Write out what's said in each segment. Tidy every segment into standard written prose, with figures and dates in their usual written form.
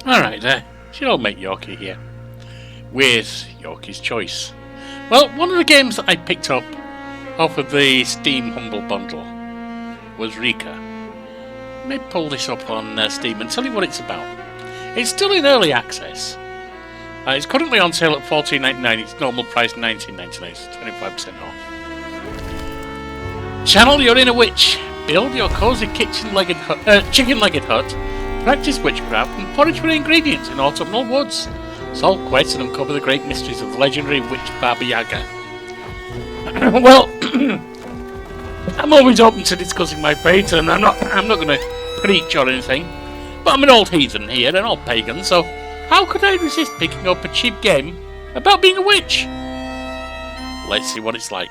Alright, should all make Yorkie here. With Yorkie's Choice. Well, one of the games that I picked up off of the Steam Humble Bundle was Reka. Let me pull this up on Steam and tell you what it's about. It's still in early access. It's currently on sale at $14.99. Its normal price $19.99, so 25% off. Channel your inner witch. Build your cozy chicken-legged hut. Practice witchcraft and forage for ingredients in autumnal woods. Solve quests and uncover the great mysteries of the legendary witch Baba Yaga. Well, I'm always open to discussing my faith, and I'm not going to preach or anything. But I'm an old heathen here, an old pagan, so how could I resist picking up a cheap game about being a witch? Let's see what it's like.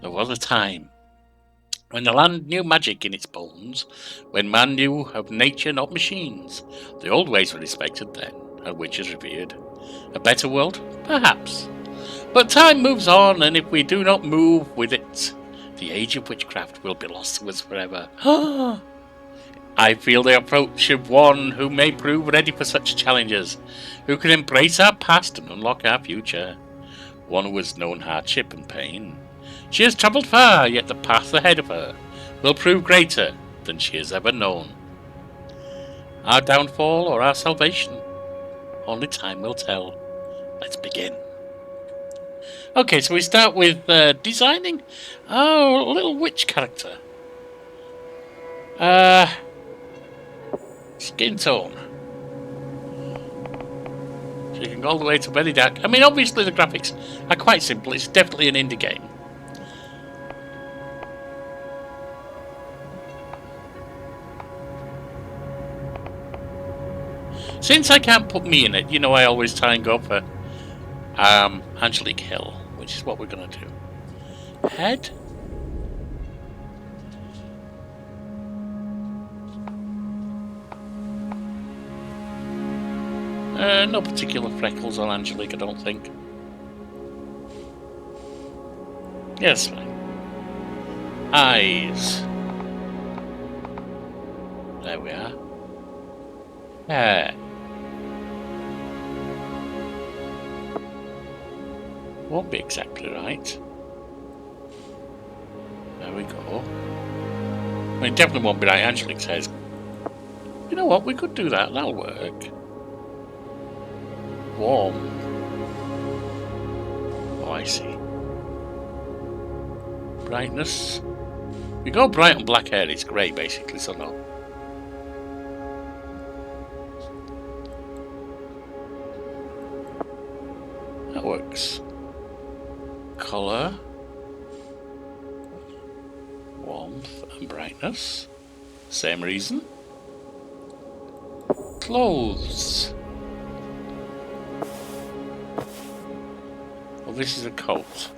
There was a time when the land knew magic in its bones, when man knew of nature, not machines. The old ways were respected then, and witches revered. A better world? Perhaps. But time moves on, and if we do not move with it, the age of witchcraft will be lost to us forever. I feel the approach of one who may prove ready for such challenges, who can embrace our past and unlock our future. One who has known hardship and pain. She has travelled far, yet the path ahead of her will prove greater than she has ever known. Our downfall or our salvation? Only time will tell. Let's begin. Okay, so we start with designing our little witch character. Skin tone. So you can go all the way to very dark. I mean, obviously the graphics are quite simple. It's definitely an indie game. Since I can't put me in it, you know, I always try and go for Angelique Hill, which is what we're going to do. Head. No particular freckles on Angelique, I don't think. Yes, fine. Eyes. There we are. Hair. Won't be exactly right. There we go. I mean, definitely won't be right. Angelique says, you know what, we could do that, that'll work. Warm. Oh, I see. Brightness. You go bright on black hair, it's grey basically, so no. That works. Colour. Warmth and brightness. Same reason. Clothes. Well, this is a coat.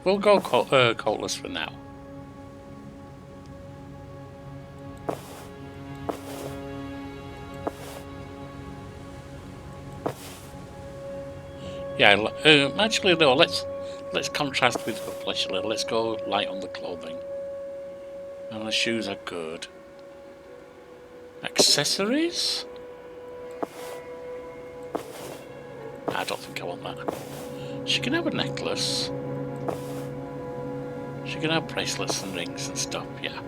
We'll go coatless for now. Yeah, actually no, let's contrast with the flesh a little. Let's go light on the clothing. And the shoes are good. Accessories? I don't think I want that. She can have a necklace. She can have bracelets and rings and stuff, yeah.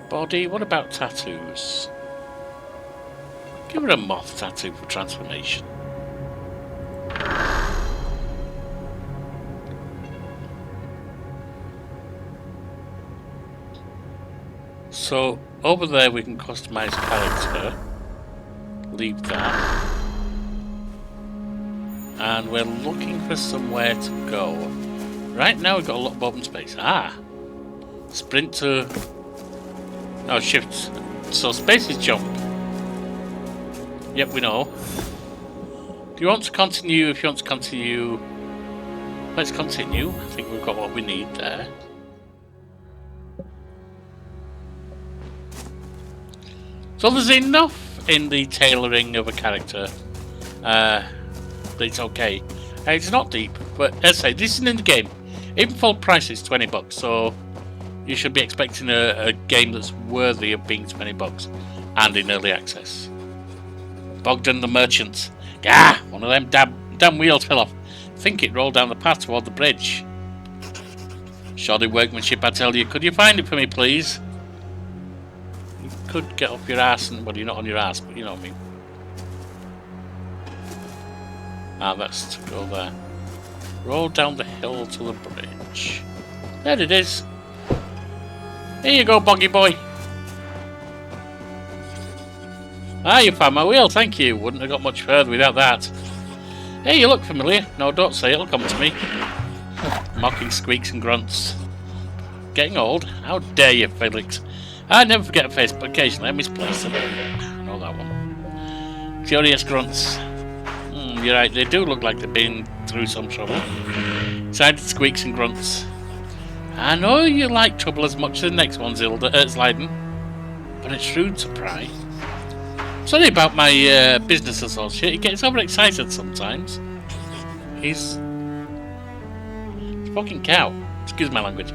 Body, what about tattoos? Give her a moth tattoo for transformation. So, over there we can customize character. Leave that. And we're looking for somewhere to go. Right now we've got a lot of open space. Sprint to... No, shift. So space is jump. Yep, we know. Do you want to continue? If you want to continue... Let's continue. I think we've got what we need there. So there's enough in the tailoring of a character that it's okay. It's not deep, but as I say, this isn't in the game. Even full price is $20, so you should be expecting a game that's worthy of being $20 and in early access. Bogdan the Merchant. Ah, one of them damn wheels fell off. I think it rolled down the path toward the bridge. Shoddy workmanship, I tell you. Could you find it for me, please? You could get off your ass, and well, you're not on your ass, but you know what I mean. Ah, that's to go there. Roll down the hill to the bridge. There it is. Here you go, boggy boy. Ah, you found my wheel, thank you. Wouldn't have got much further without that. Hey, you look familiar. No, don't say it, it'll come to me. Mocking squeaks and grunts. Getting old? How dare you, Felix? I never forget a face, but occasionally I misplace them. I know that one. Furious grunts. You're right, they do look like they've been through some trouble. Excited squeaks and grunts. I know you like trouble as much as the next one, Zilda, but it's rude to pry. Sorry about my business associate, he gets overexcited sometimes. He's a fucking cow. Excuse my language.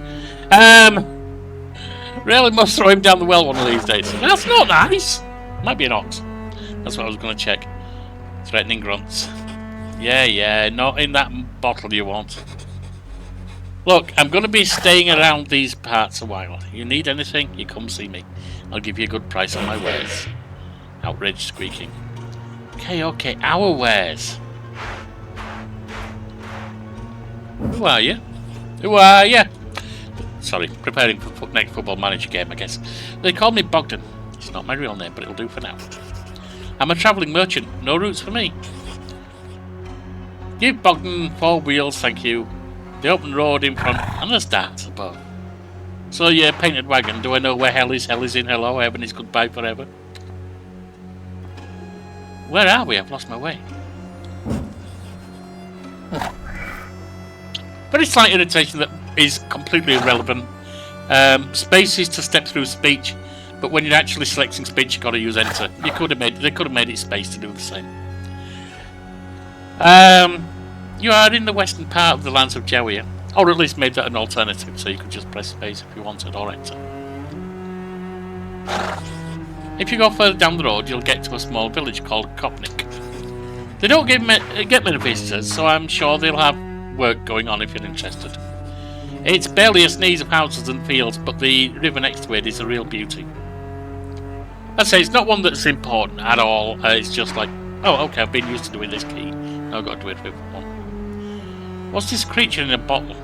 Really must throw him down the well one of these days. That's not nice. Might be an ox. That's what I was going to check. Threatening grunts. Yeah, not in that bottle you want. Look, I'm going to be staying around these parts a while. You need anything, you come see me. I'll give you a good price on my wares. Outraged squeaking. Okay, our wares. Who are you? Sorry, preparing for next Football Manager game, I guess. They call me Bogdan. It's not my real name, but it'll do for now. I'm a travelling merchant. No routes for me. Give Bogdan 4 wheels, thank you. The open road in front and the stars above. So yeah, painted wagon. Do I know where hell is? Hell is in hello, heaven is goodbye forever. Where are we? I've lost my way. Very slight irritation that is completely irrelevant. Space is to step through speech, but when you're actually selecting speech, you've got to use enter. They could have made it space to do the same. You are in the western part of the lands of Jawia, or at least made that an alternative, so you could just press space if you wanted, or enter. If you go further down the road, you'll get to a small village called Kopnik. They don't get many visitors, so I'm sure they'll have work going on if you're interested. It's barely a sneeze of houses and fields, but the river next to it is a real beauty. I'd say it's not one that's important at all. It's just like, oh, okay, I've been used to doing this key. Now I've got to do it with one. What's this creature in a bottle?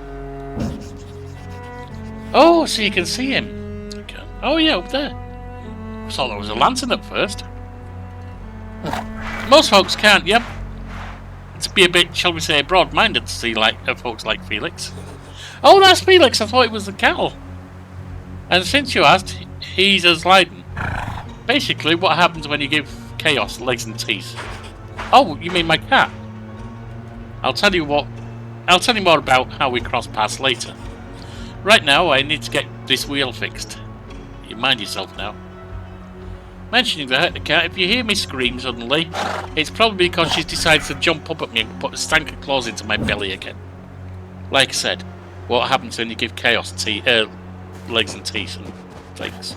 Oh, so you can see him. Okay. Oh yeah, up there. I thought that was a lantern at first. Most folks can't, yep. To be a bit, shall we say, broad-minded to see folks like Felix. Oh, that's Felix. I thought it was the cattle. And since you asked, he's as Leiden. Basically, what happens when you give Chaos legs and teeth? Oh, you mean my cat? I'll tell you more about how we cross paths later. Right now, I need to get this wheel fixed. You mind yourself now. Mentioning the cat, if you hear me scream suddenly, it's probably because she's decided to jump up at me and put a stank of claws into my belly again. Like I said, what happens when you give Chaos legs and teeth and things?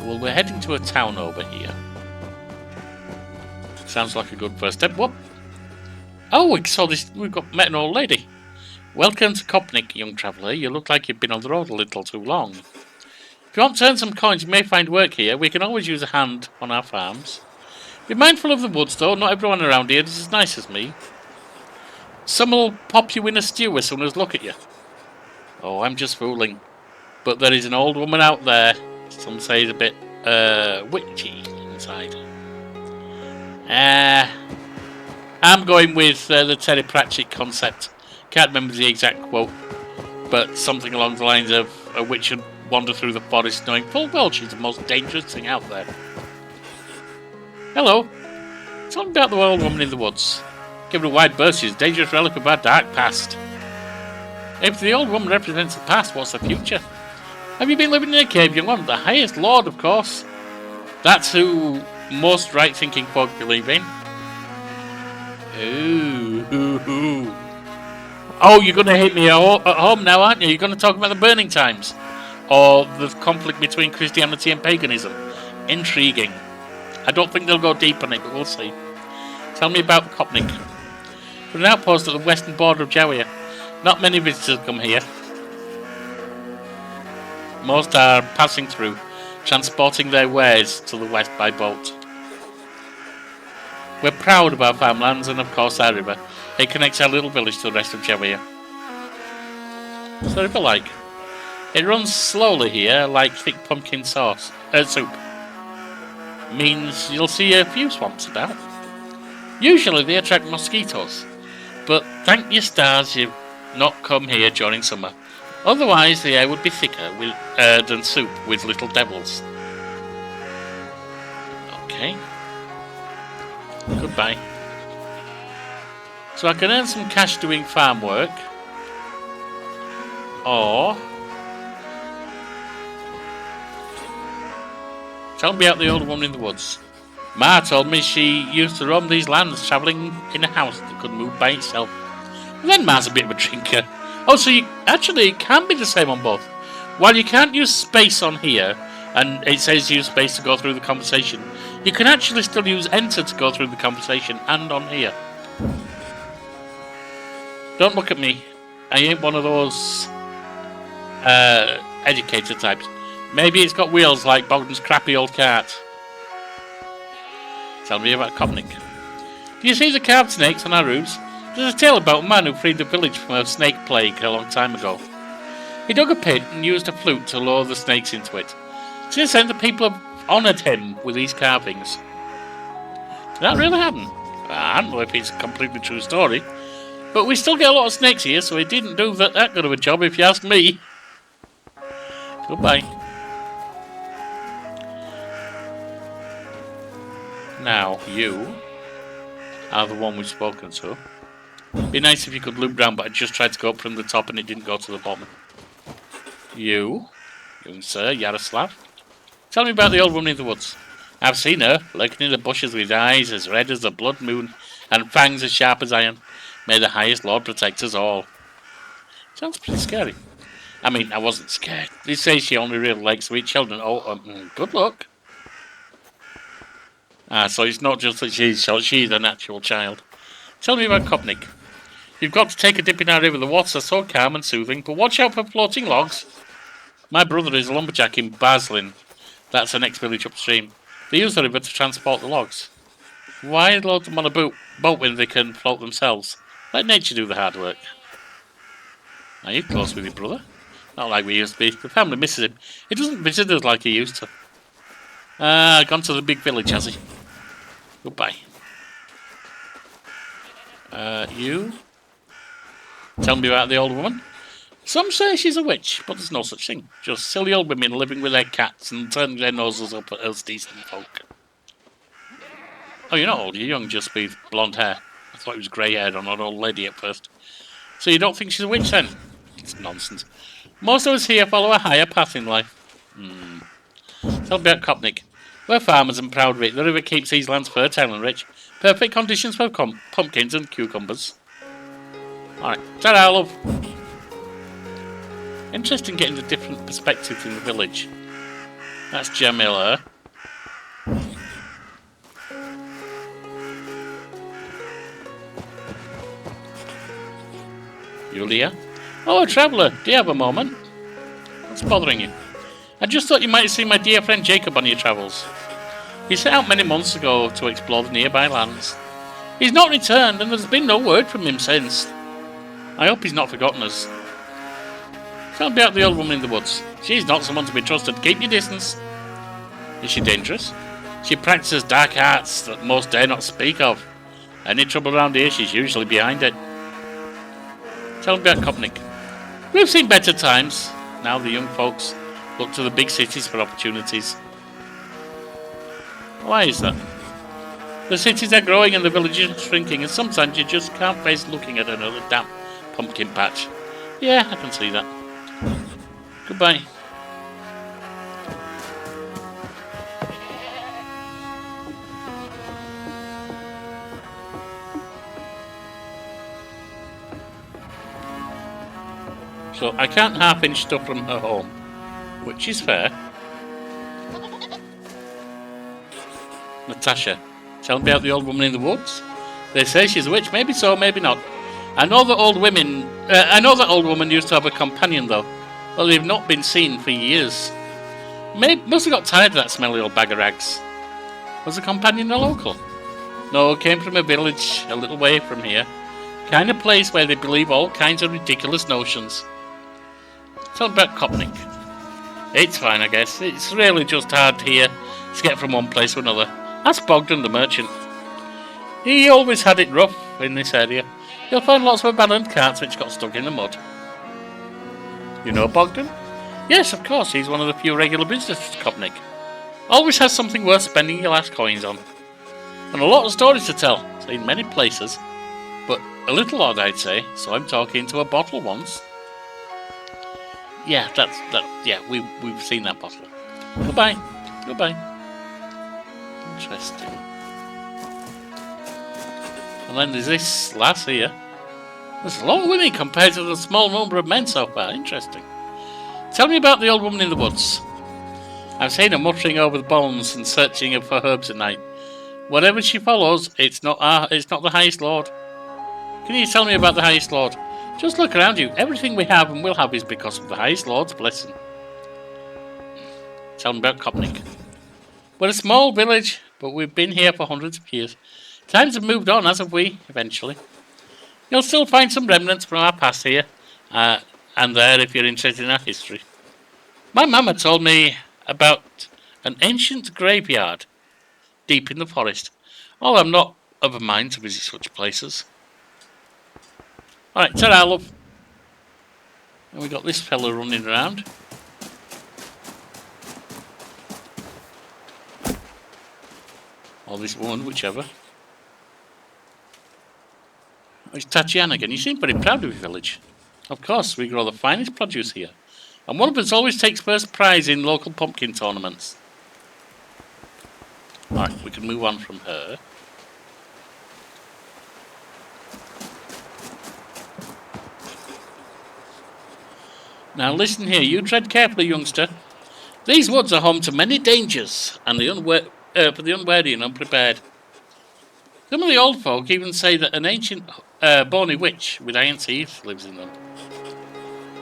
Well, we're heading to a town over here. Sounds like a good first step. What? Oh, we saw this. Met an old lady. Welcome to Kopnik, young traveller. You look like you've been on the road a little too long. If you want to earn some coins, you may find work here. We can always use a hand on our farms. Be mindful of the woods, though. Not everyone around here is as nice as me. Some'll pop you in a stew as soon as look at you. Oh, I'm just fooling. But there is an old woman out there. Some say is a bit witchy inside. I'm going with the Terry Pratchett concept. Can't remember the exact quote, but something along the lines of a witch should wander through the forest knowing full well she's the most dangerous thing out there. Hello. Tell me about the old woman in the woods. Give her a wide berth, she's a dangerous relic of our dark past. If the old woman represents the past, what's the future? Have you been living in a cave, young one? The highest lord, of course. That's who most right-thinking folk believe in. Ooh. Oh, you're going to hit me at home now, aren't you? You're going to talk about the burning times. Or the conflict between Christianity and paganism. Intriguing. I don't think they'll go deep on it, but we'll see. Tell me about Kopnik. We're an outpost at the western border of Jawia. Not many visitors come here. Most are passing through, transporting their wares to the west by boat. We're proud of our farmlands and of course our river. It connects our little village to the rest of Jawia. What's the river like? It runs slowly here, like thick pumpkin sauce. Soup. Means you'll see a few swamps about. Usually they attract mosquitoes, but thank your stars you've not come here during summer. Otherwise the air would be thicker than soup with little devils. Okay. Goodbye. So I can earn some cash doing farm work. Or tell me about the old woman in the woods. Ma told me she used to roam these lands, travelling in a house that could move by itself. And then Ma's a bit of a drinker. Oh, so it can be the same on both. While you can't use space on here, and it says use space to go through the conversation, you can actually still use enter to go through the conversation and on here. Don't look at me. I ain't one of those educated types. Maybe it's got wheels like Bogdan's crappy old cart. Tell me about Kopnik. Do you see the carved snakes on our roofs? There's a tale about a man who freed the village from a snake plague a long time ago. He dug a pit and used a flute to lure the snakes into it. Since then, the people have honoured him with these carvings. Did that really happen? I don't know if it's a completely true story, but we still get a lot of snakes here, so he didn't do that good of a job, if you ask me. Goodbye. Now, you are the one we've spoken to. Be nice if you could loop round, but I just tried to go up from the top and it didn't go to the bottom. You, young sir, Yaroslav. Tell me about the old woman in the woods. I've seen her, lurking in the bushes with eyes as red as the blood moon and fangs as sharp as iron. May the highest Lord protect us all. Sounds pretty scary. I mean, I wasn't scared. They say she only really likes sweet children. Oh, good luck. So it's not just that she's an actual child. Tell me about Kopnik. You've got to take a dip in our river. The waters are so calm and soothing, but watch out for floating logs. My brother is a lumberjack in Baslin. That's the next village upstream. They use the river to transport the logs. Why load them on a boat when they can float themselves? Let nature do the hard work. Are you close with your brother? Not like we used to be. The family misses him. He doesn't visit us like he used to. Gone to the big village, has he? Goodbye. You? Tell me about the old woman. Some say she's a witch, but there's no such thing. Just silly old women living with their cats and turning their noses up at us decent folk. Oh, you're not old, you're young, just with blonde hair. I thought it was grey haired on an old lady at first. So you don't think she's a witch then? It's nonsense. Most of us here follow a higher path in life. Tell me about Kopnik. We're farmers and proud of it. The river keeps these lands fertile and rich. Perfect conditions for pumpkins and cucumbers. Alright, ta-da, love. Interesting getting the different perspectives in the village. That's Jamila. Yulia. Oh, a traveller. Do you have a moment? What's bothering you? I just thought you might have seen my dear friend Jacob on your travels. He set out many months ago to explore the nearby lands. He's not returned, and there's been no word from him since. I hope he's not forgotten us. Tell me about the old woman in the woods. She's not someone to be trusted. Keep your distance. Is she dangerous? She practices dark arts that most dare not speak of. Any trouble around here, she's usually behind it. Tell me about Kopnik. We've seen better times. Now the young folks look to the big cities for opportunities. Why is that? The cities are growing and the villages are shrinking, and sometimes you just can't face looking at another damp pumpkin patch. Yeah, I can see that. Goodbye. So I can't half-inch stuff from her home, which is fair. Natasha, tell me about the old woman in the woods. They say she's a witch. Maybe so, maybe not. I know that old woman used to have a companion, though. Well, they've not been seen for years. Must have got tired of that smelly old bag of rags. Was the companion a local? No, came from a village a little way from here. Kind of place where they believe all kinds of ridiculous notions. Tell me about Kopnik. It's fine, I guess. It's really just hard here to get from one place to another. Ask Bogdan the merchant. He always had it rough in this area. You'll find lots of abandoned carts which got stuck in the mud. You know Bogdan? Yes, of course. He's one of the few regular visitors to Kopnik. Always has something worth spending your last coins on. And a lot of stories to tell. Seen many places. But a little odd, I'd say. So I'm talking to a bottle once. Yeah, we've seen that bottle. Goodbye. Interesting. And then there's this lass here. There's a lot of women compared to the small number of men so far. Interesting. Tell me about the old woman in the woods. I've seen her muttering over the bones and searching for herbs at night. Whatever she follows, it's not the highest lord. Can you tell me about the highest lord? Just look around you. Everything we have and will have is because of the highest lord's blessing. Tell me about Kopnik. We're a small village, but we've been here for hundreds of years. Times have moved on, as have we, eventually. You'll still find some remnants from our past here, and there if you're interested in our history. My mama told me about an ancient graveyard deep in the forest. Oh, I'm not of a mind to visit such places. Alright, ta-ra, love. And we got this fella running around. Or this woman, whichever. It's Tatiana again. You seem very proud of your village. Of course, we grow the finest produce here. And one of us always takes first prize in local pumpkin tournaments. Alright, we can move on from her. Now listen here, you tread carefully, youngster. These woods are home to many dangers, and for the unwary and unprepared. Some of the old folk even say that an ancient bony witch with iron teeth lives in them.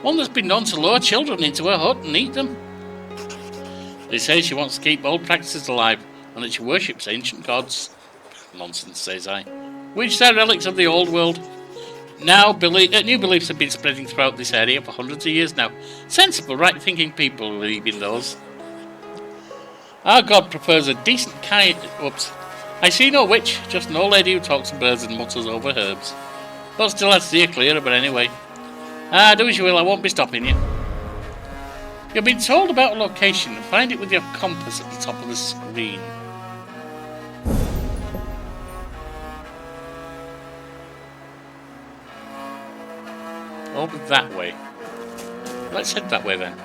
One that's been known to lure children into her hut and eat them. They say she wants to keep old practices alive, and that she worships ancient gods. Nonsense, says I. Which are relics of the old world. Now, new beliefs have been spreading throughout this area for hundreds of years now. Sensible, right-thinking people believe in those. Our god prefers a decent kind... Whoops. I see no witch, just an old lady who talks to birds and mutters over herbs. But still has to steer clear, but anyway. Do as you will, I won't be stopping you. You've been told about a location. Find it with your compass at the top of the screen. Over that way. Let's head that way then.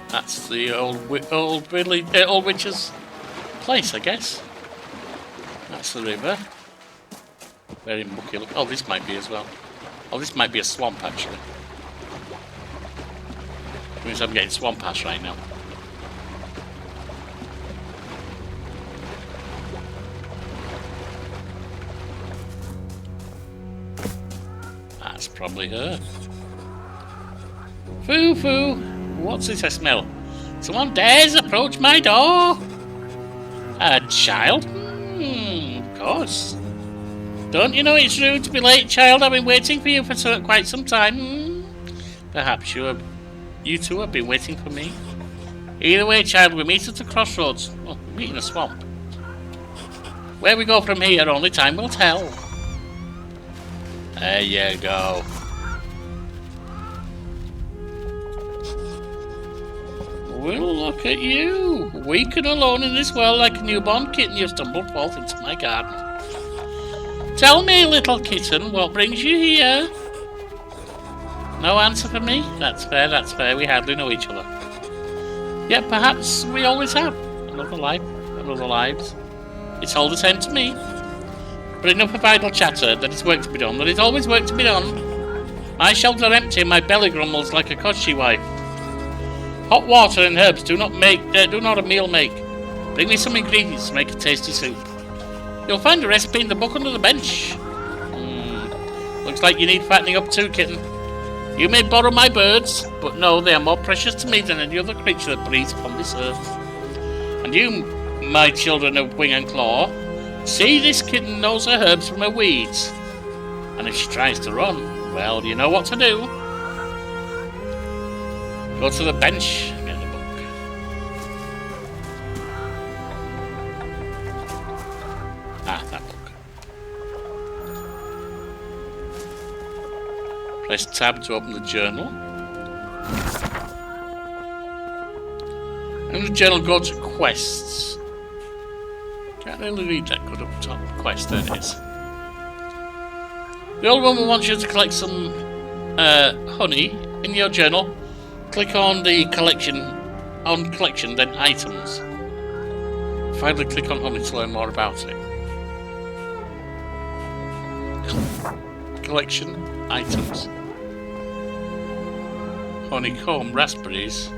That's the old witch's place, I guess. That's the river. Very mucky look. Oh, this might be as well. Oh, this might be a swamp actually. Which means I'm getting swamp ash right now. That's probably her. Foo-foo! What's this I smell? Someone dares approach my door! A child? Of course. Don't you know it's rude to be late, child? I've been waiting for you for quite some time. Perhaps you two have been waiting for me. Either way, child, we meet at the crossroads. Oh, we meet in a swamp. Where we go from here, only time will tell. There you go. Well, look at you. Weak and alone in this world like a newborn kitten, you've stumbled forth into my garden. Tell me, little kitten, what brings you here? No answer for me? That's fair, that's fair. We hardly know each other. Yet perhaps we always have. Another life, another lives. It's all the same to me. But enough of idle chatter. There is work to be done. There is always work to be done. My shelves are empty and my belly grumbles like a coshy wife. Hot water and herbs do not a meal make. Bring me some ingredients to make a tasty soup. You'll find a recipe in the book under the bench. Looks like you need fattening up too, kitten. You may borrow my birds, but no, they are more precious to me than any other creature that breathes upon this earth. And you, my children of wing and claw, see this kitten knows her herbs from her weeds. And if she tries to run, well, you know what to do. Go to the bench and get the book. That book. Press tab to open the journal. In the journal, go to quests. Can't really read that good up top. Quest, there it is. The old woman wants you to collect some honey in your journal. Click on the collection, then items. Finally click on honey to learn more about it. Collection, items. Honeycomb, raspberries.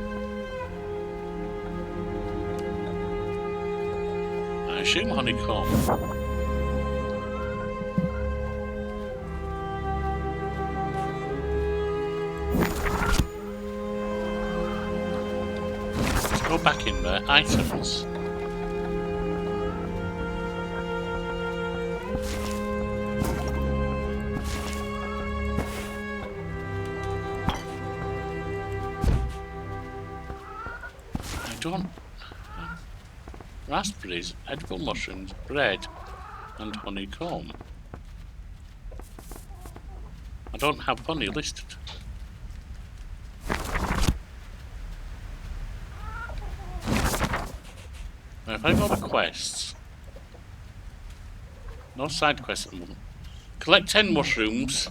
I assume honeycomb. Go back in there, items. I don't. Raspberries, edible mushrooms, bread, and honeycomb. I don't have honey listed. Now if I go to quests, no side quests at the moment. Collect 10 mushrooms.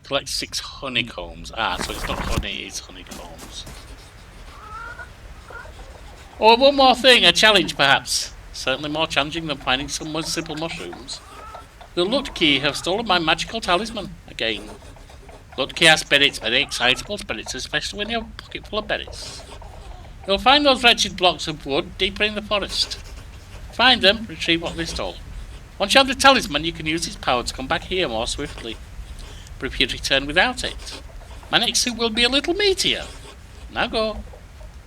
Collect 6 honeycombs. So it's not honey, it's honeycombs. Or one more thing, a challenge perhaps. Certainly more challenging than finding some simple mushrooms. The Lutki have stolen my magical talisman again. Lutki are spirits, very excitable spirits, especially when you have a pocket full of berries. You'll find those wretched blocks of wood deeper in the forest. Find them, retrieve what they stole. Once you have the talisman, you can use its power to come back here more swiftly. But if you return without it, my next suit will be a little meatier. Now go.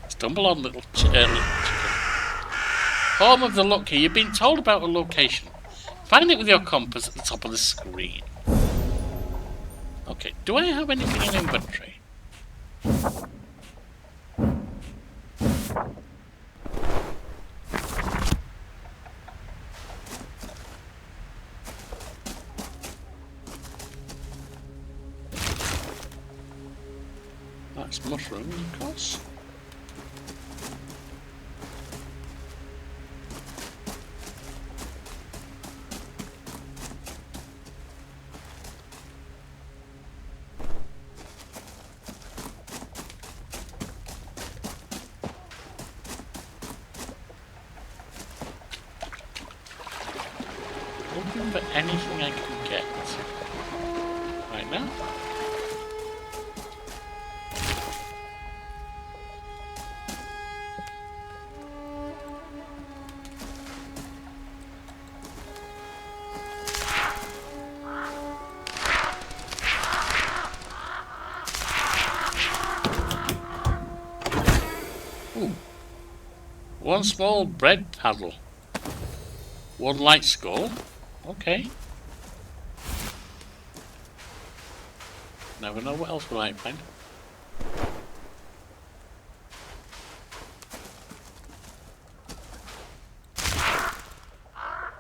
Stumble on, little chicken. Home of the Lucky. You've been told about a location. Find it with your compass at the top of the screen. Okay, do I have anything in inventory? That's mushrooms, of course. Looking for anything I can get right now. Ooh. One small bread paddle. One light skull. Okay. Never know what else we might find.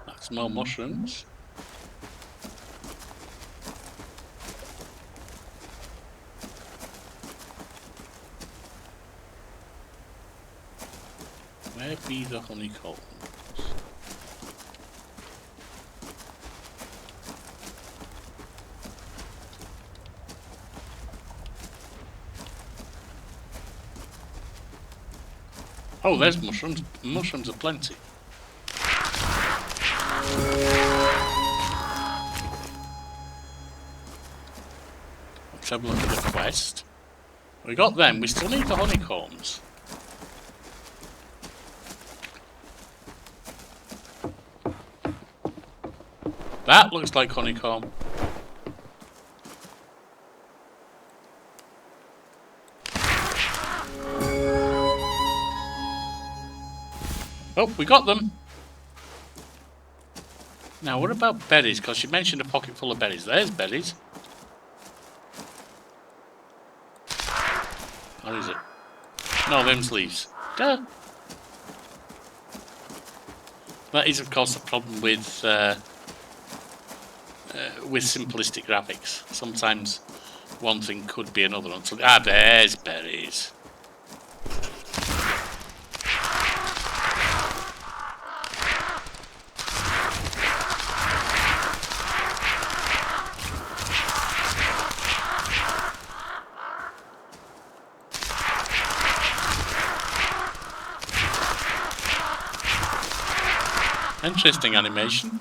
That's more mushrooms. Where be the honeycomb? Oh, there's mushrooms. Mushrooms are plenty. Let's have a look at the quest. We got them. We still need the honeycombs. That looks like honeycomb. Oh, we got them. Now, what about berries? Because you mentioned a pocket full of berries. There's berries. What is it? No, them's leaves. Duh. That is, of course, the problem with simplistic graphics. Sometimes one thing could be another until there's berries. Interesting animation.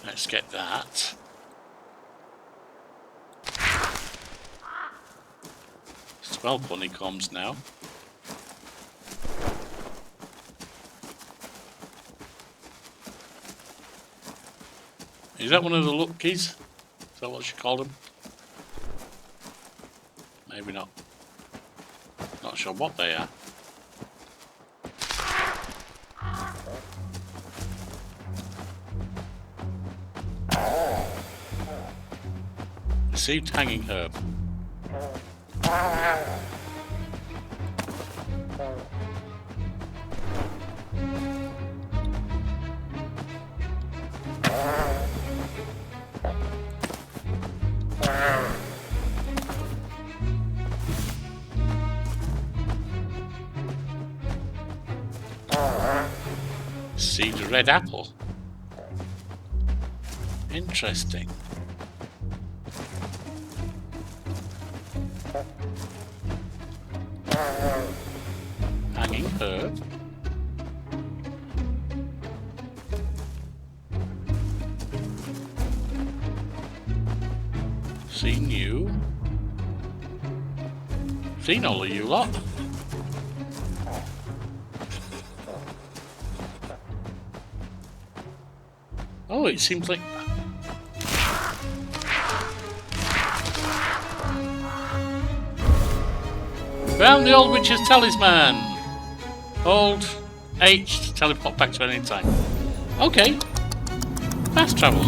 Let's get that. It's 12 honeycombs now. Is that one of the luckies? Is that what you call them? Maybe not. Not sure what they are. Received hanging herb. Received a red apple. Interesting. Hanging herb. Seen you. Seen all of you lot. Oh, it seems like... Found the old witch's talisman. Hold H to teleport back to any time. Okay. Fast travel.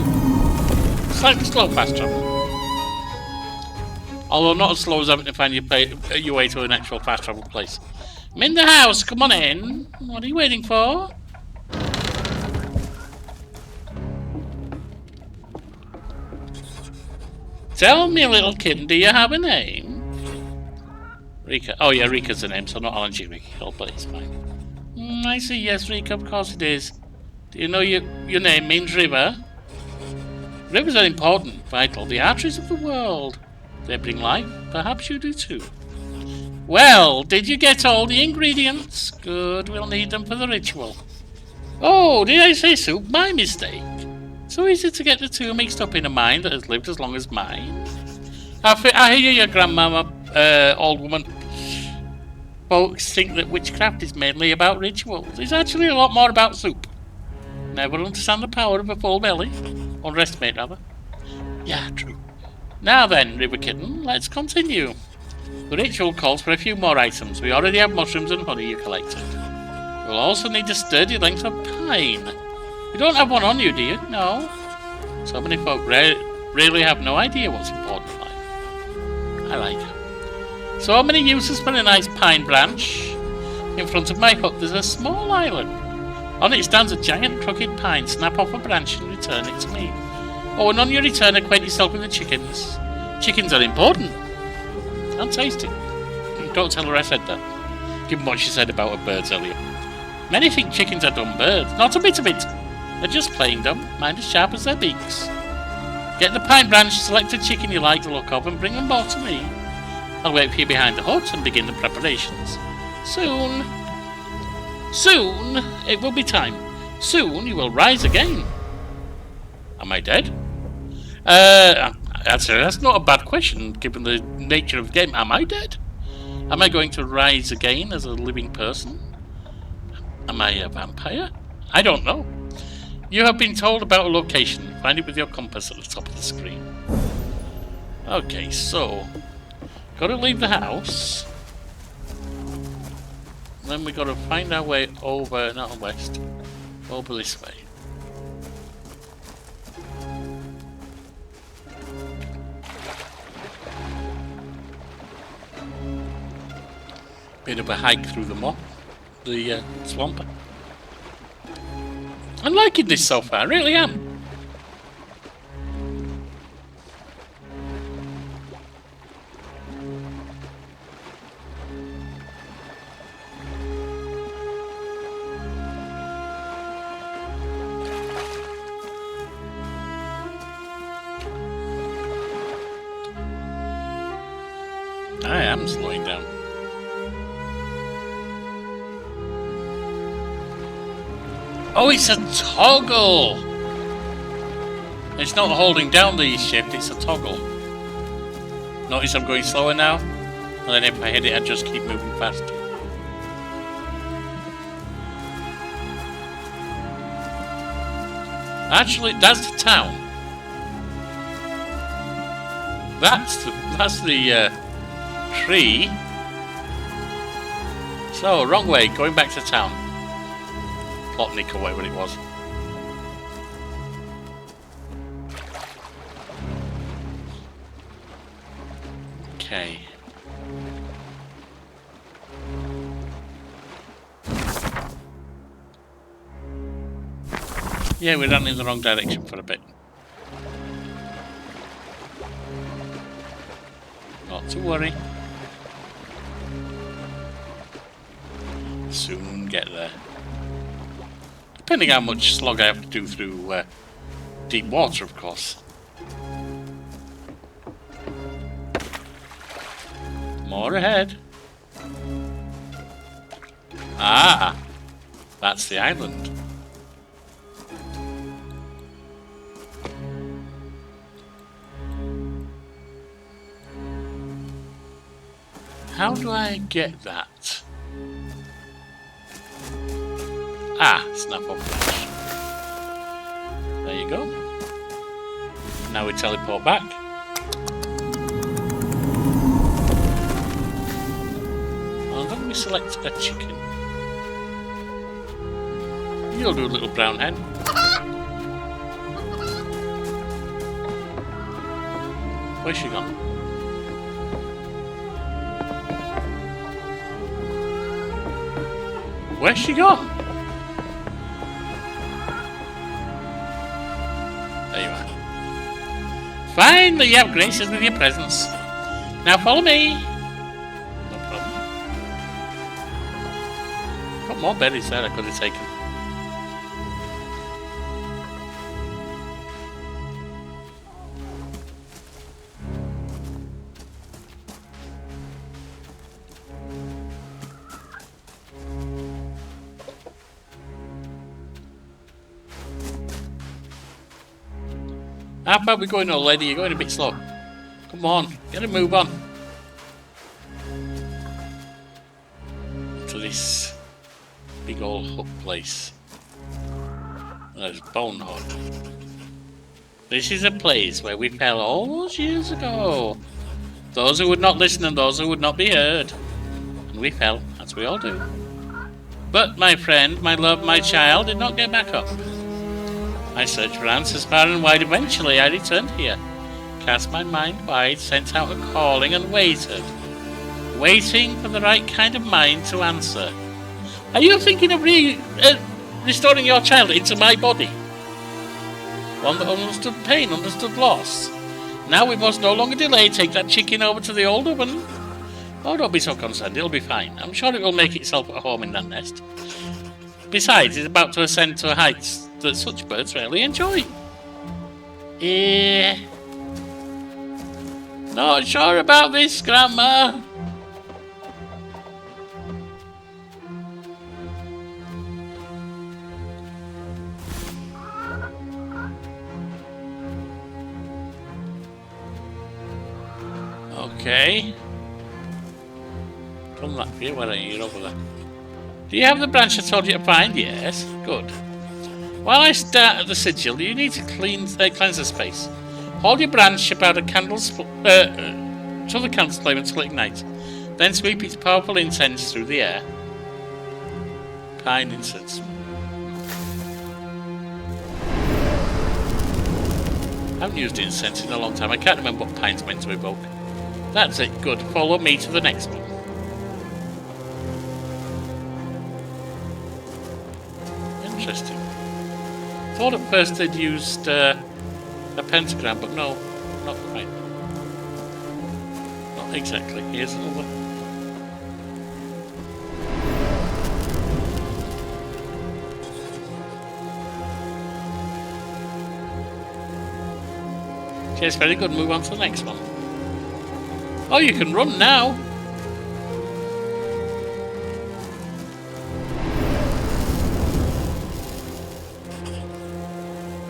Slightly slow fast travel. Although not as slow as having to find your way to an actual fast travel place. I'm in the house, come on in. What are you waiting for? Tell me, little kitten, do you have a name? Reka. Oh yeah, Reka's the name, so not Alan Reka. Oh, but it's fine. I see, yes, Reka, of course it is. Do you know your name means river? Rivers are important, vital, the arteries of the world. They bring life. Perhaps you do too. Well, did you get all the ingredients? Good, we'll need them for the ritual. Oh, did I say soup? My mistake. So easy to get the two mixed up in a mind that has lived as long as mine. I hear your grandmama, old woman. Folks think that witchcraft is mainly about rituals. It's actually a lot more about soup. Never understand the power of a full belly. Underestimate, rather. Yeah, true. Now then, River Kitten, let's continue. The ritual calls for a few more items. We already have mushrooms and honey you collected. We'll also need a sturdy length of pine. You don't have one on you, do you? No. So many folk really have no idea what's important in life. I like it. So many uses for a nice pine branch. In front of my hut there's a small island. On it stands a giant crooked pine. Snap off a branch and return it to me. Oh, and on your return acquaint yourself with the chickens. Chickens are important. And tasty. Don't tell her I said that. Given what she said about her birds earlier. Many think chickens are dumb birds. Not a bit of it. They're just plain dumb, mind as sharp as their beaks. Get the pine branch, select a chicken you like the look of, and bring them both to me. I'll wait for you behind the hut and begin the preparations. Soon, it will be time. Soon you will rise again. Am I dead? That's not a bad question, given the nature of the game. Am I dead? Am I going to rise again as a living person? Am I a vampire? I don't know. You have been told about a location. Find it with your compass at the top of the screen. Okay, so gotta leave the house. Then we gotta find our way over, not west, over this way. Bit of a hike through the swamp. I'm liking this so far, I really am. I am slowing down. Oh, it's a toggle! It's not holding down the shift, it's a toggle. Notice I'm going slower now, and then if I hit it, I just keep moving faster. Actually, that's the town. That's the tree. So, wrong way, going back to town. Plotnik or whatever it was. Okay. Yeah, we ran in the wrong direction for a bit. Not to worry. Soon get there. Depending how much slog I have to do through deep water, of course. More ahead. Ah, that's the island. How do I get that? Ah, snap off flash. There you go. Now we teleport back. And then we select a chicken. You'll do, little brown hen. Where's she gone? Where's she gone? There you are. Finally, you have graced us with your presence. Now follow me. No problem. Got more berries there I could have taken. How far are we going, old lady? You're going a bit slow. Come on, get a move on. To this big old hut place. There's Bonehead. This is a place where we fell all those years ago. Those who would not listen and those who would not be heard. And we fell, as we all do. But my friend, my love, my child did not get back up. I searched for answers far and wide. Eventually I returned here, cast my mind wide, sent out a calling and waited. Waiting for the right kind of mind to answer. Are you thinking of restoring your child into my body? One that understood pain, understood loss. Now we must no longer delay. Take that chicken over to the old woman. Oh, don't be so concerned. It'll be fine. I'm sure it will make itself at home in that nest. Besides, it's about to ascend to heights that such birds rarely enjoy. Not sure about this, Grandma. Okay. Done that for you. Why don't you? You're over there. Do you have the branch I told you to find? Yes. Good. While I start at the sigil, you need to cleanse the space. Hold your branch about a candle's to the candle's flame until it ignites. Then sweep its powerful incense through the air. Pine incense. I haven't used incense in a long time. I can't remember what pine's meant to evoke. That's it. Good. Follow me to the next one. Interesting. Thought at first they'd used a pentagram, but no, not quite. Not exactly. Here's another. Yes, very good. Move on to the next one. Oh, you can run now.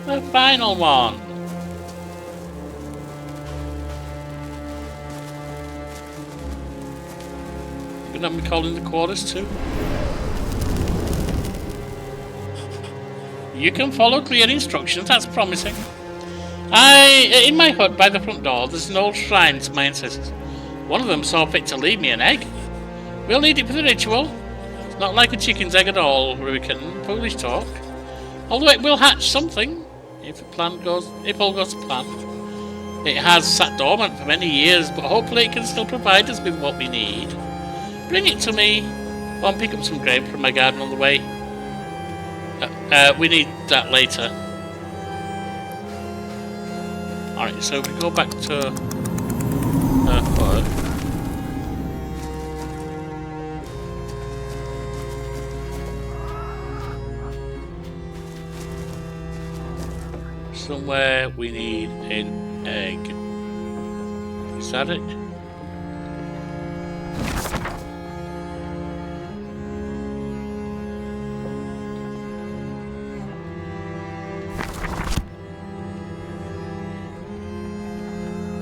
The final one. You're gonna have me calling the quarters too. You can follow clear instructions. That's promising. In my hut by the front door, there's an old shrine to my ancestors. One of them saw fit to leave me an egg. We'll need it for the ritual. It's not like a chicken's egg at all, Reka. Foolish talk. Although it will hatch something, if all goes to plan. It has sat dormant for many years, but hopefully it can still provide us with what we need. Bring it to me. Go and pick up some grape from my garden on the way. We need that later. Alright, so we go back to hut. Somewhere we need an egg. Is that it?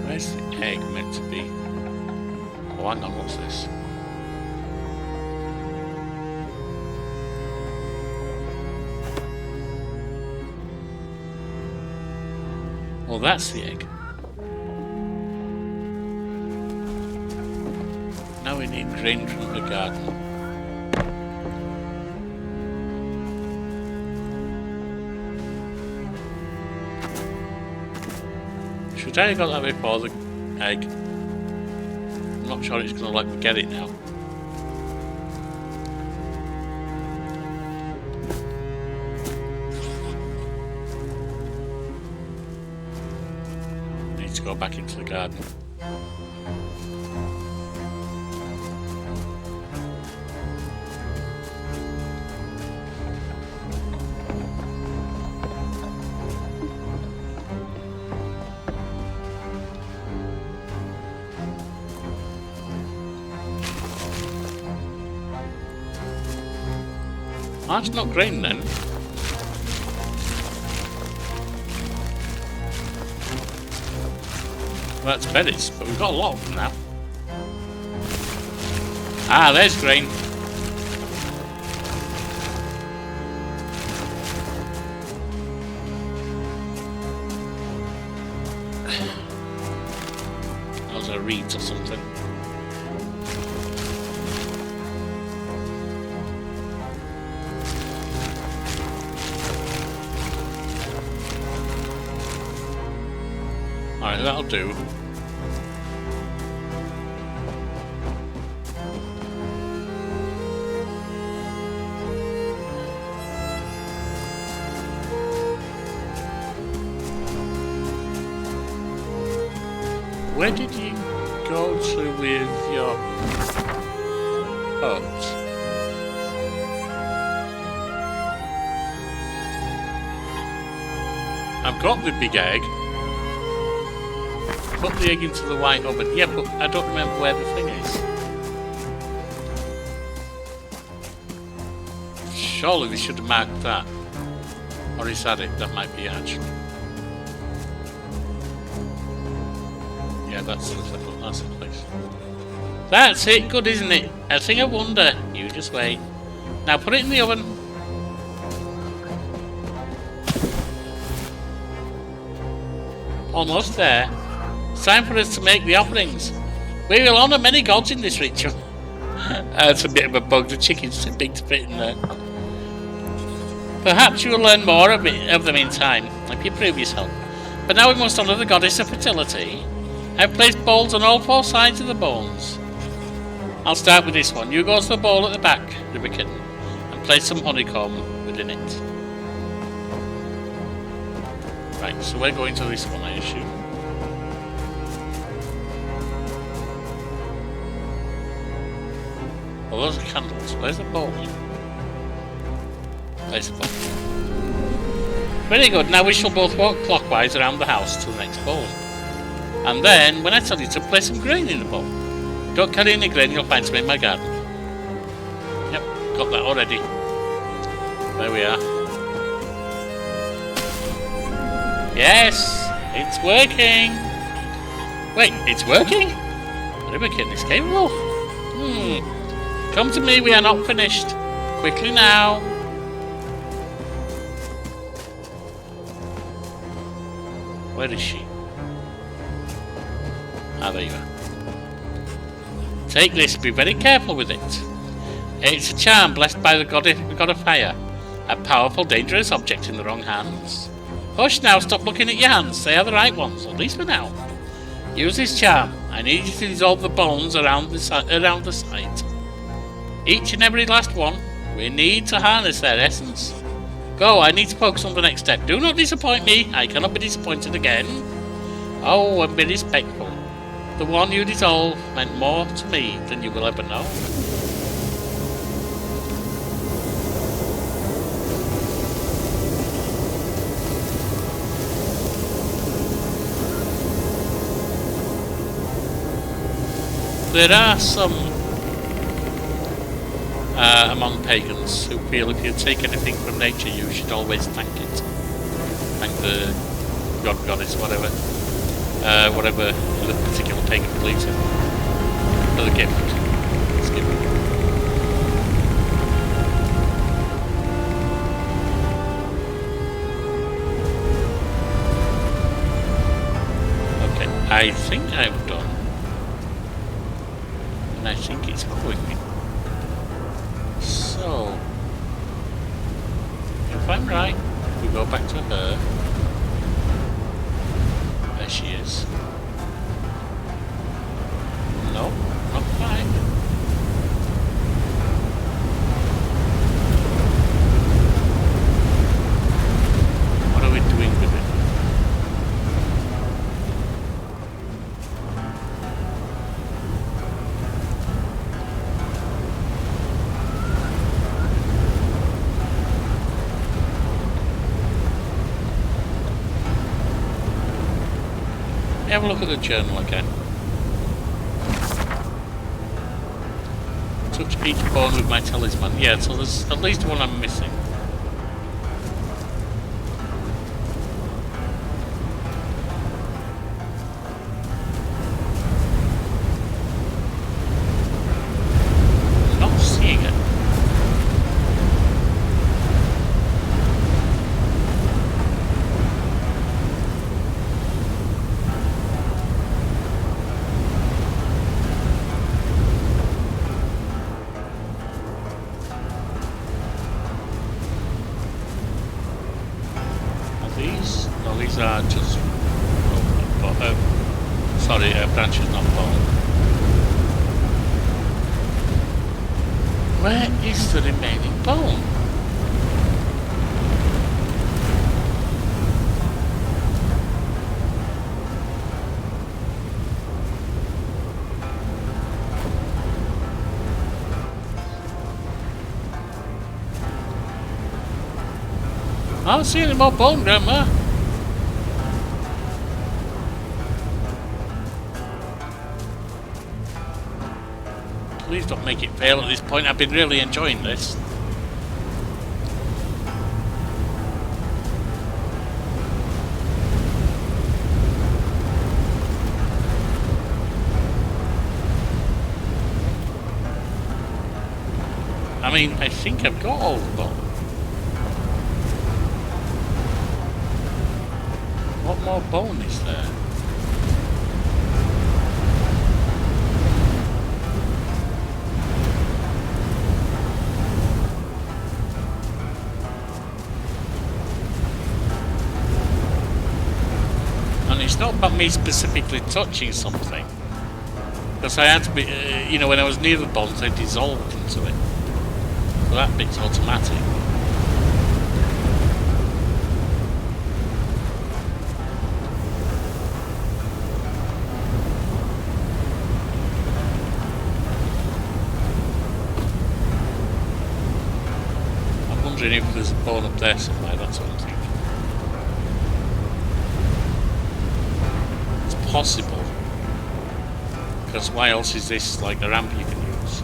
Where's the egg meant to be? Oh, hang on, what's this? Well, that's the egg. Now we need grain from the garden. Should I have got that before the egg? I'm not sure it's going to let me get it now. I need to go back into the garden. That's not grain then. Well, that's berries, but we've got a lot of them now. Ah, there's grain. Those are reeds or something. Alright, that'll do. Where did you go to with your boat? I've got the big egg. Put the egg into the white oven. Yeah, but I don't remember where the thing is. Surely they should have marked that. Or is that it? That might be it, actually. Yeah, Yeah, that's the place. That's it, good, isn't it? A thing of wonder. You just wait. Now put it in the oven. Almost there. It's time for us to make the offerings. We will honour many gods in this ritual. It's a bit of a bug. The chicken's too big to fit in there. Perhaps you will learn more of them in time, if you prove yourself. But now we must honour the goddess of fertility. I've placed bowls on all four sides of the bones. I'll start with this one. You go to the bowl at the back, Reka, and place some honeycomb within it. Right, so we're going to this one, I assume. Well, those are candles. Where's the bowl? There's the bowl. Very good. Now we shall both walk clockwise around the house to the next bowl. And then, when I tell you to place some grain in the bowl, don't carry any grain, you'll find some in my garden. Yep, got that already. There we are. Yes, it's working. Wait, it's working? Reka is capable. Come to me, we are not finished. Quickly now. Where is she? Ah, there you are. Take this, be very careful with it. It's a charm blessed by the god of fire. A powerful, dangerous object in the wrong hands. Hush now, stop looking at your hands. They are the right ones, at least for now. Use this charm. I need you to dissolve the bones around the site. Each and every last one. We need to harness their essence. Go, I need to focus on the next step. Do not disappoint me. I cannot be disappointed again. Oh, and be respectful. The one you dissolve meant more to me than you will ever know. There are some among pagans who feel if you take anything from nature, you should always thank it. Thank the god, goddess, whatever the particular pagan believes in. For the gift. It's given. Okay, I think I've done. And I think it's following me. So, if I'm right, we go back to her. There she is. No, not quite. What are we doing with it? Have a look at the journal again. Touch each bone with my talisman. Yeah, so there's at least one I'm missing. I'm not seeing it. These are just branches, not bone. Where is the remaining bone? I don't see any more bone, Grandma. Please don't make it fail at this point. I've been really enjoying this. I mean, I think I've got all of them. What more bone is there? And it's not about me specifically touching something. Because I had to be, you know, when I was near the bones, they dissolved into it. So that bit's automatic. I'm wondering if there's a bone up there somewhere, that's what I'm thinking. It's possible. Because why else is this like a ramp you can use?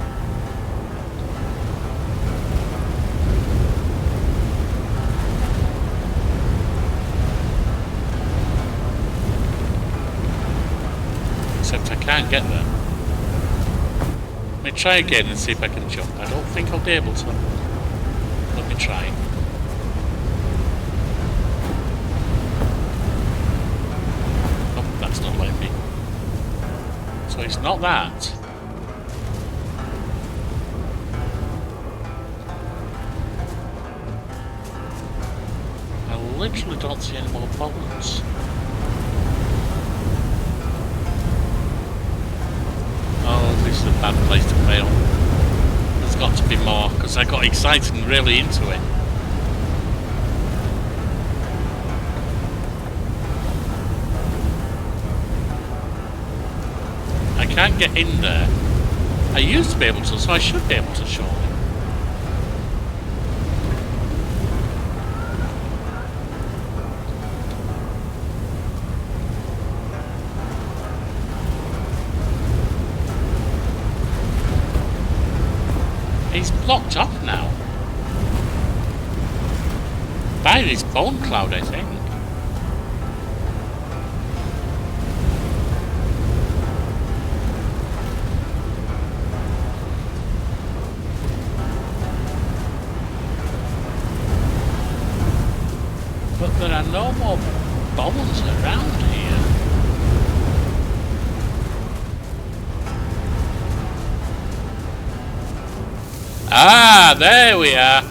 Except I can't get there. Let me try again and see if I can jump. I don't think I'll be able to. Let me try. Oh, that's not letting me. So it's not that. I literally don't see any more bones. Oh, this is a bad place to fail. There's got to be more, because I got excited and really into it. I can't get in there. I used to be able to, so I should be able to, surely. He's blocked off now. By this bone cloud, I think. But there are no more bones around here. Ah, there we are.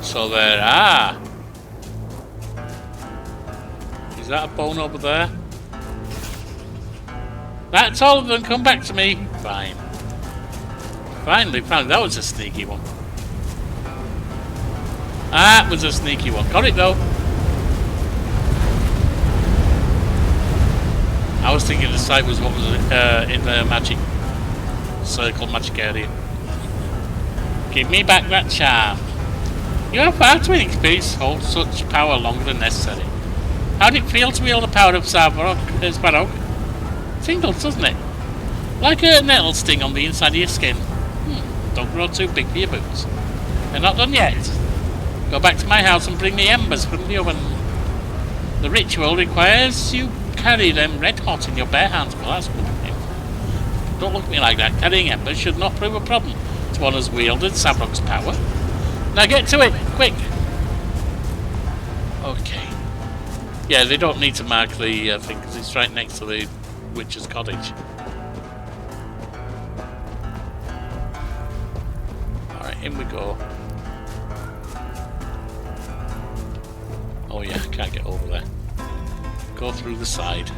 So there are. Is that a bone over there? That's all of them. Come back to me. Fine. Finally found. That was a sneaky one. That was a sneaky one. Got it though. I was thinking the site was what was in the magic circle, magic area. Give me back that charm. You have far too inexperienced to hold such power longer than necessary. How did it feel to wield the power of Sparrow? Tingles, doesn't it? Like a nettle sting on the inside of your skin. Don't grow too big for your boots. They're not done yet. Go back to my house and bring me embers from the oven. The ritual requires you carry them red hot in your bare hands. Well, that's good of you. Don't look at me like that. Carrying embers should not prove a problem to one who's wielded Sabrok's power. Now get to it, quick! Okay. Yeah, they don't need to mark the thing because it's right next to the witch's cottage. Alright, in we go. Oh yeah, I can't get over there. Go through the side.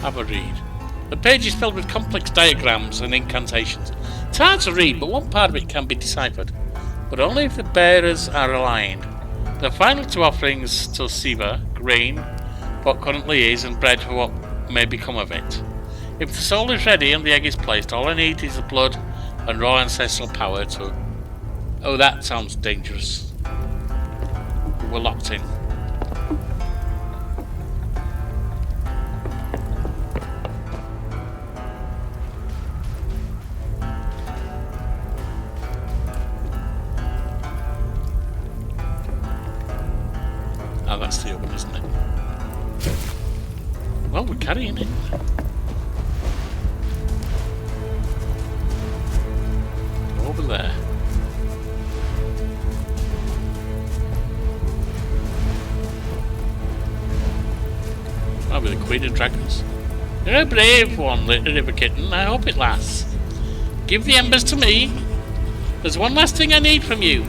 Have a read. The page is filled with complex diagrams and incantations. It's hard to read, but one part of it can be deciphered. But only if the bearers are aligned. The final two offerings to Siva, grain, what currently is, and bread for what may become of it. If the soul is ready and the egg is placed, all I need is the blood and raw ancestral power to... Oh, that sounds dangerous. We're locked in. Well, we're carrying it. Over there. I'll be the Queen of Dragons. You're a brave one, little river kitten. I hope it lasts. Give the embers to me. There's one last thing I need from you.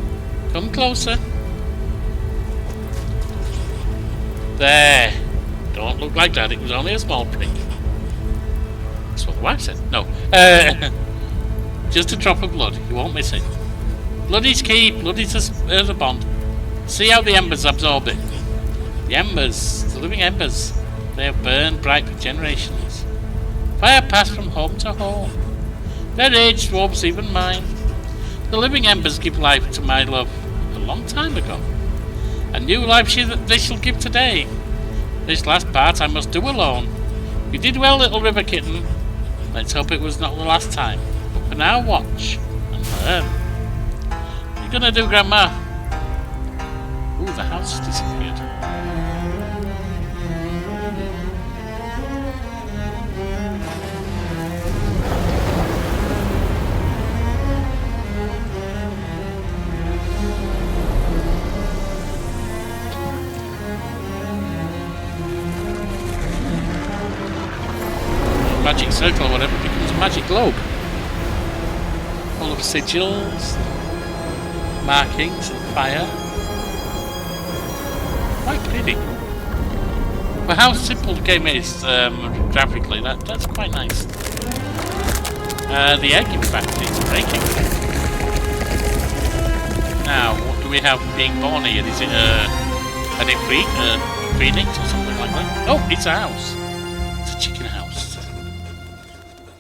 Come closer. There. Don't look like that. It was only a small prick. That's what the wife said. No. Just a drop of blood. You won't miss it. Blood is key. Blood is a bond. See how the embers absorb it. The embers. The living embers. They have burned bright for generations. Fire passed from home to home. Their age dwarfs even mine. The living embers give life to my love a long time ago. A new life they shall give today. This last part I must do alone. You did well, little river kitten. Let's hope it was not the last time. But for now, watch and learn. What are you gonna do, Grandma? Ooh, the house has disappeared. Magic circle or whatever becomes a magic globe. Full of sigils, markings and fire. Quite pretty. For how simple the game is graphically, that's quite nice. The egg in fact is breaking. Now, what do we have being born here? Is it an ifrit, a phoenix or something like that? Oh, it's a house. It's a chicken house.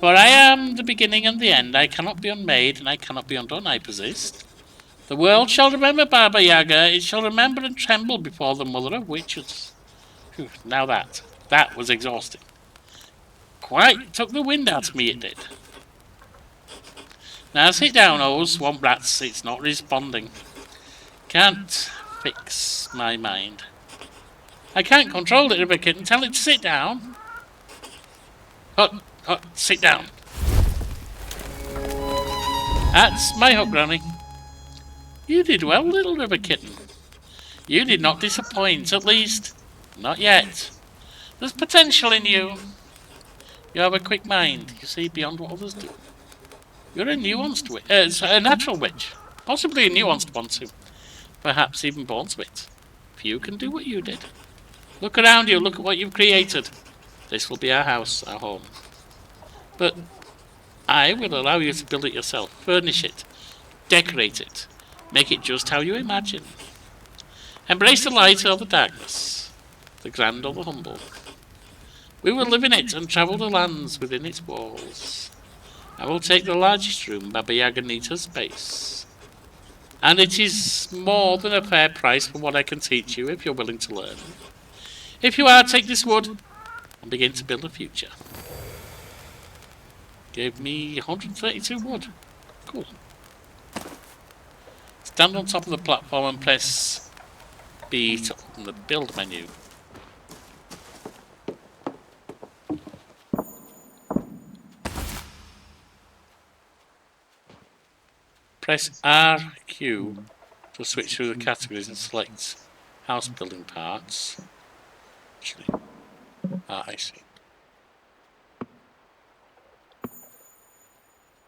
For I am the beginning and the end. I cannot be unmade, and I cannot be undone. I persist. The world shall remember Baba Yaga. It shall remember and tremble before the mother of witches. Whew, now that was exhausting. Quite took the wind out of me, it did. Now sit down, oh swamp rats. It's not responding. Can't fix my mind. I can't control it, river kitten. Tell it to sit down. Sit down. That's my hook, Granny. You did well, little river kitten. You did not disappoint, at least, not yet. There's potential in you. You have a quick mind. You see beyond what others do. You're a nuanced witch, a natural witch. Possibly a nuanced one too. Perhaps even born to it. Few can do what you did. Look around you, look at what you've created. This will be our house, our home. But I will allow you to build it yourself, furnish it, decorate it, make it just how you imagine. Embrace the light or the darkness, the grand or the humble. We will live in it and travel the lands within its walls. I will take the largest room. Baba Yaga needs her space. And it is more than a fair price for what I can teach you if you're willing to learn. If you are, take this wood and begin to build a future. Gave me 132 wood. Cool. Stand on top of the platform and press B to open the build menu. Press RQ to switch through the categories and select house building parts. Actually, I see.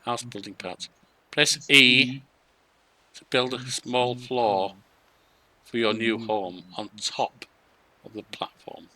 House building parts. Press E to build a small floor for your new home on top of the platform.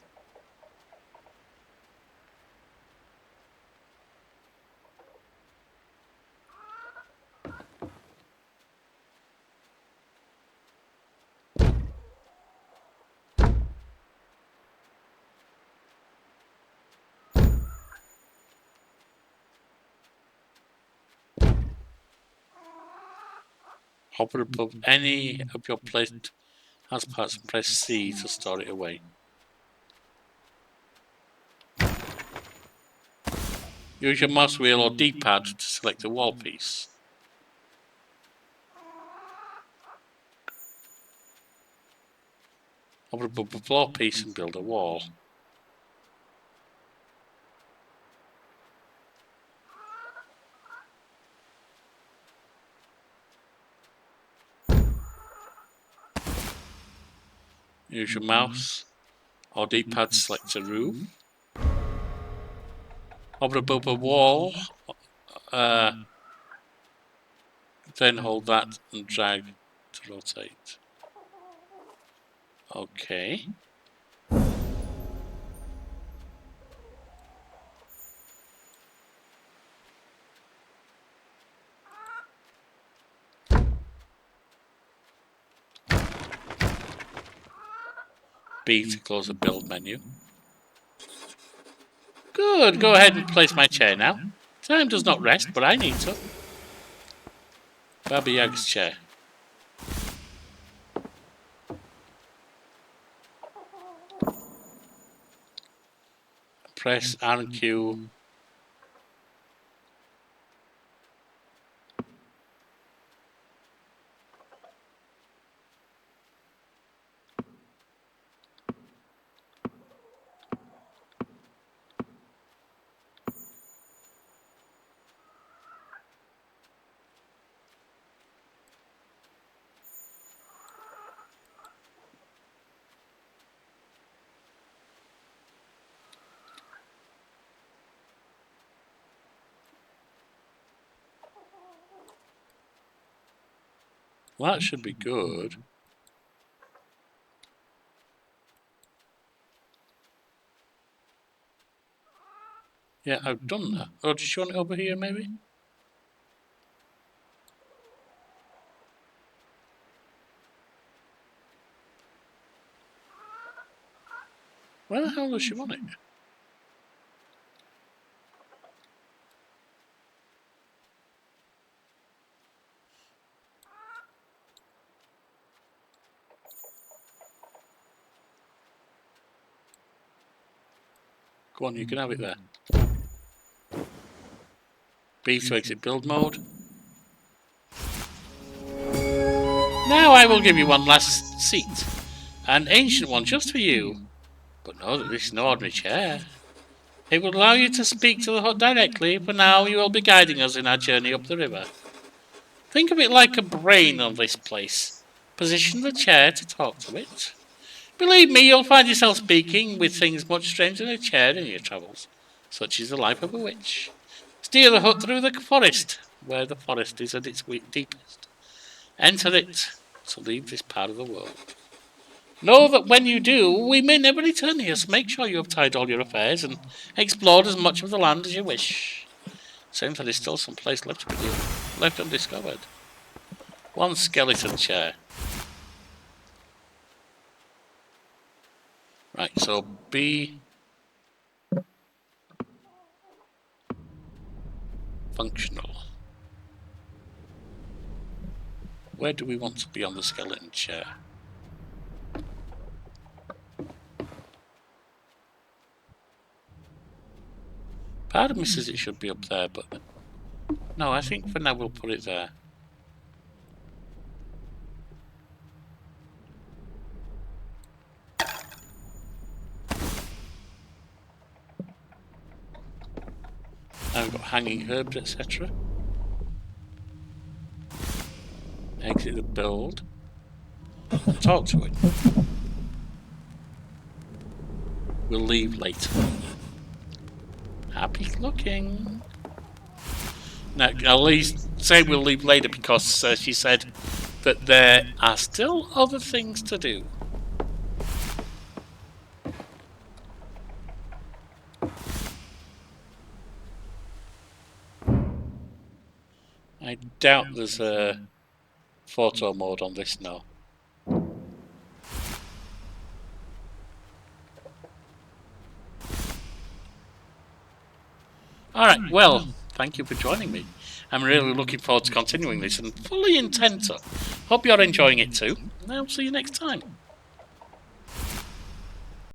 Hover above any of your placed house parts and press C to store it away. Use your mouse wheel or D-pad to select a wall piece. Hover above the floor piece and build a wall. Use your mouse or D-pad, select a roof. Hover above a wall, then hold that and drag to rotate. Okay. B to close the build menu. Good, go ahead and place my chair now. Time does not rest, but I need to. Baba Yaga's chair. Press R and Q. Well, that should be good. Yeah, I've done that. Oh, do you want it over here, maybe? Where the hell does she want it? Go on, you can have it there. B to exit build mode. Now I will give you one last seat. An ancient one just for you. But know that this is no ordinary chair. It will allow you to speak to the hut directly. For now, you will be guiding us in our journey up the river. Think of it like a brain on this place. Position the chair to talk to it. Believe me, you'll find yourself speaking with things much stranger than a chair in your travels, such as the life of a witch. Steer the hut through the forest, where the forest is at its deepest. Enter it to leave this part of the world. Know that when you do, we may never return here, so make sure you have tied all your affairs and explored as much of the land as you wish. Seems that there's still some place left undiscovered. One skeleton chair. Right, so B functional. Where do we want to be on the skeleton chair? Part of me says it should be up there, but no, I think for now we'll put it there. Now we've got hanging herbs, etc. Exit the build. Talk to it. We'll leave later. Happy looking. Now, at least say we'll leave later because she said that there are still other things to do. I doubt there's a photo mode on this now. Alright, well, thank you for joining me. I'm really looking forward to continuing this and fully intend to. Hope you're enjoying it too, and I'll see you next time.